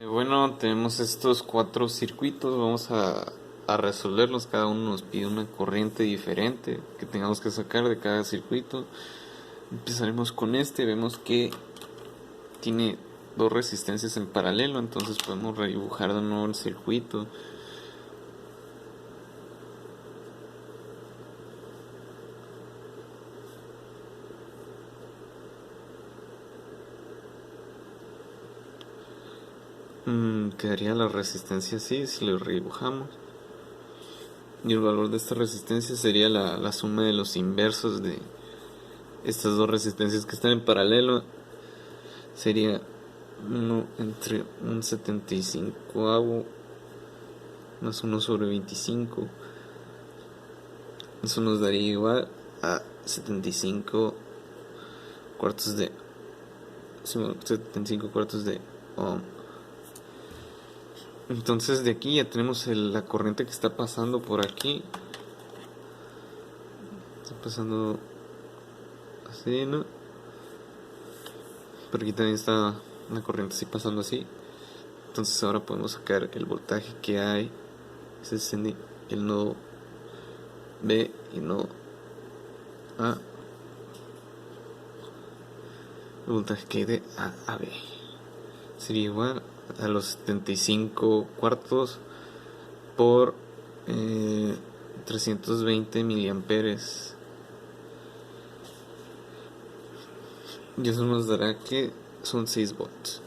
Bueno, tenemos estos cuatro circuitos, vamos a resolverlos, cada uno nos pide una corriente diferente que tengamos que sacar de cada circuito. Empezaremos con este, vemos que tiene dos resistencias en paralelo, entonces podemos redibujar de nuevo el circuito. Quedaría la resistencia así si lo redibujamos. Y el valor de esta resistencia sería la suma de los inversos de estas dos resistencias que están en paralelo. Sería 1 entre un 75avo más 1/25. Eso nos daría igual a 75 cuartos de 75 cuartos de ohm. Entonces de aquí ya tenemos la corriente que está pasando por aquí. Está pasando así, ¿no? Pero aquí también está una corriente así pasando así. Entonces ahora podemos sacar el voltaje que hay. Ese es el nodo B y nodo A. El voltaje que hay de A a B sería igual a los 75 cuartos por 320 miliamperes. Y eso nos dará que son 6 volts.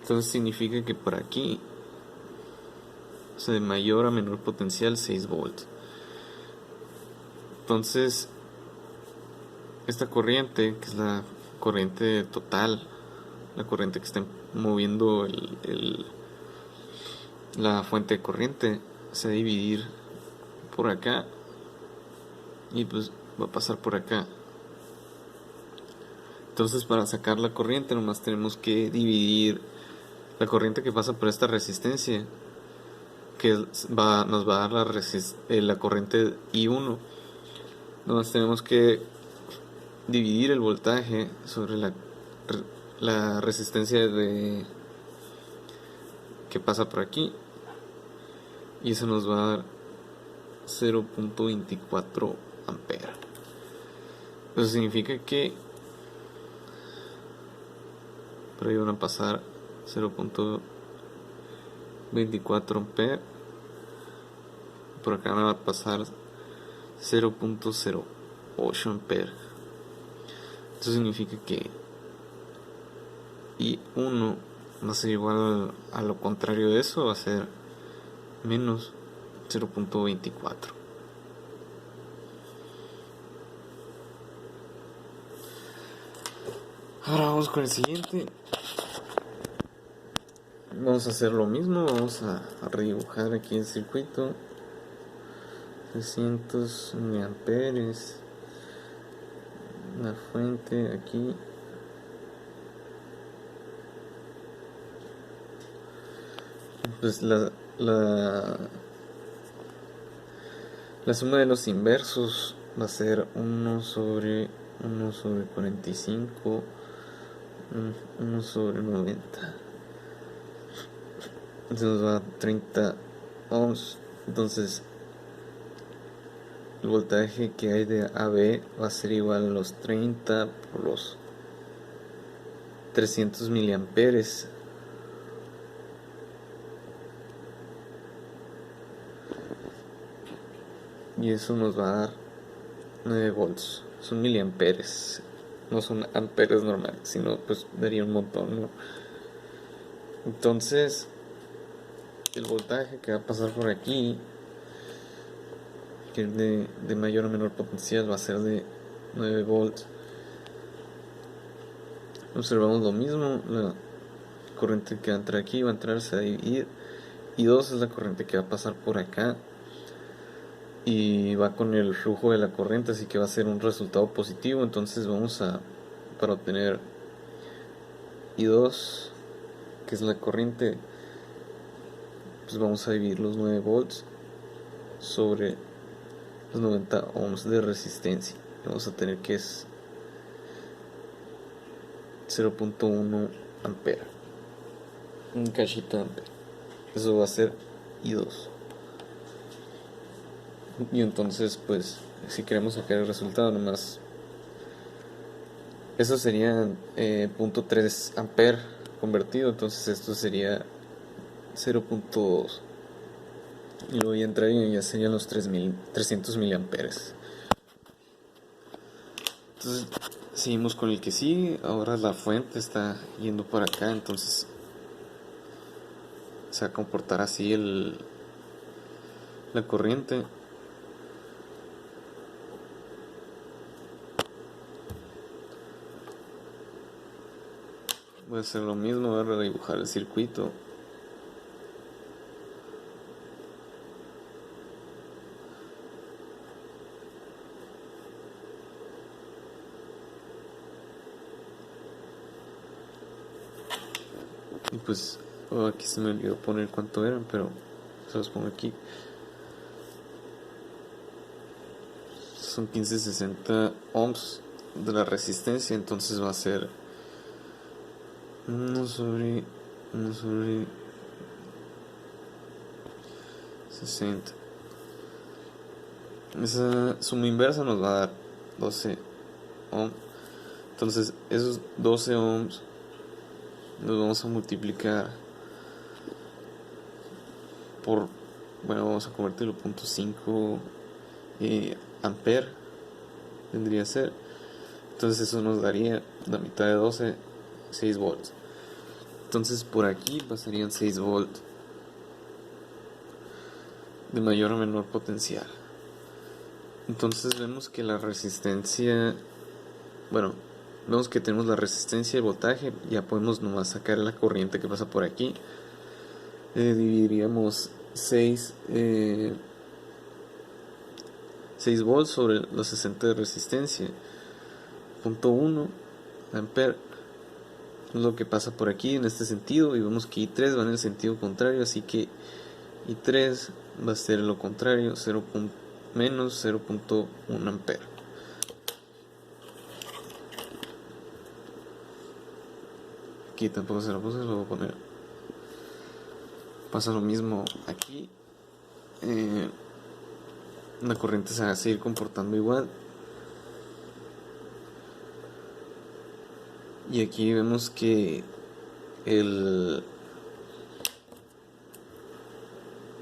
Entonces significa que por aquí, o sea, de mayor a menor potencial, 6 volts. Entonces, esta corriente, que es la corriente total, la corriente que está moviendo la fuente de corriente, se va a dividir por acá y pues va a pasar por acá. Entonces, para sacar la corriente nomás tenemos que dividir la corriente que pasa por esta resistencia, que nos va a dar la corriente I1. Nomás tenemos que dividir el voltaje sobre la resistencia que pasa por aquí, y eso nos va a dar 0.24 ampere. Eso significa que por ahí van a pasar 0.24 ampere. Por acá van a pasar 0.08 ampere. Esto significa que I1 va a ser igual a lo contrario de eso, va a ser menos 0.24. Ahora vamos con el siguiente. Vamos a hacer lo mismo, vamos a redibujar aquí el circuito. 300 miliamperes. La fuente aquí. Pues la suma de los inversos va a ser 1 sobre 45, 1 sobre 90. Entonces nos va a 30 ohms. Entonces el voltaje que hay de AB va a ser igual a los 30 por los 300 miliamperes. Y eso nos va a dar 9 volts. Son miliamperes, no son amperes normales, sino pues daría un montón, ¿no? Entonces el voltaje que va a pasar por aquí, que es de mayor a menor potencial, va a ser de 9 volts. Observamos lo mismo, la corriente que va a entrar aquí va a entrar, se va a dividir, y 2 es la corriente que va a pasar por acá y va con el flujo de la corriente, así que va a ser un resultado positivo. Entonces vamos para obtener I2, que es la corriente, pues vamos a dividir los 9 volts sobre los 90 ohms de resistencia. Vamos a tener que es 0.1 ampere. un cachito de ampere. Eso va a ser I2. Y entonces, pues, si queremos sacar el resultado, nomás. Eso sería .3 ampere convertido. Entonces, esto sería 0.2. Y luego ya entraría, ya serían los 300 miliamperes. Entonces, seguimos con el que sigue. Ahora la fuente está yendo para acá. Entonces, se va a comportar así la corriente. Voy a hacer lo mismo, voy a redibujar el circuito. Y pues aquí se me olvidó poner cuánto eran, pero se los pongo aquí. Son 1560 ohms de la resistencia, entonces va a ser 1 sobre 60. Esa suma inversa nos va a dar 12 ohms. Entonces esos 12 ohms los vamos a multiplicar por, bueno, vamos a convertirlo a 0.5 ampere, vendría a ser. Entonces eso nos daría la mitad de 12, 6 volts. Entonces por aquí pasarían 6 volts de mayor a menor potencial. Entonces vemos que la resistencia, bueno, vemos que tenemos la resistencia y el voltaje. Ya podemos nomás sacar la corriente que pasa por aquí. Dividiríamos 6 volts sobre los 60 de resistencia. 0.1 ampere es lo que pasa por aquí en este sentido, y vemos que I3 va en el sentido contrario, así que I3 va a ser lo contrario, menos 0.1 ampere. Aquí tampoco se lo puse, lo voy a poner. Pasa lo mismo aquí. La corriente se va a seguir comportando igual. Y aquí vemos que el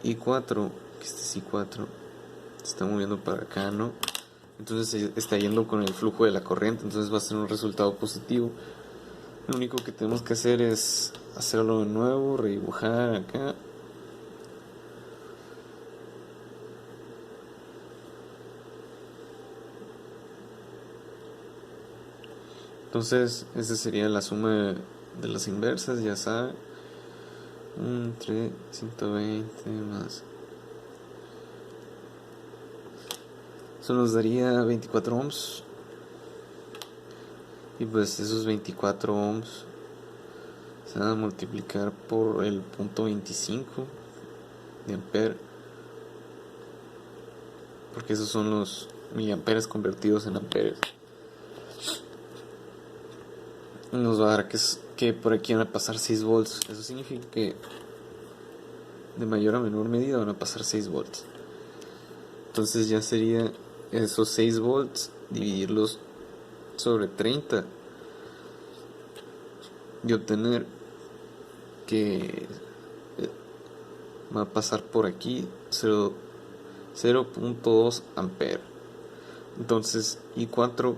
I4, que este es I4, se está moviendo para acá, ¿no? Entonces está yendo con el flujo de la corriente, entonces va a ser un resultado positivo. Lo único que tenemos que hacer es hacerlo de nuevo, redibujar acá. Entonces, esa sería la suma de las inversas, ya saben. Entre 120 más. Eso nos daría 24 ohms. Y pues esos 24 ohms se van a multiplicar por el punto 25 de ampere. Porque esos son los miliamperes convertidos en amperes. Nos va a dar que por aquí van a pasar 6 volts. Eso significa que de mayor a menor medida van a pasar 6 volts. Entonces ya sería esos 6 volts dividirlos sobre 30 y obtener que va a pasar por aquí 0.2 ampere. Entonces I4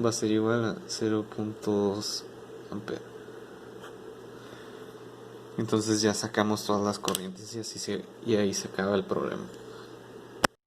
va a ser igual a 0.2 ampere. Entonces ya sacamos todas las corrientes y ahí se acaba el problema.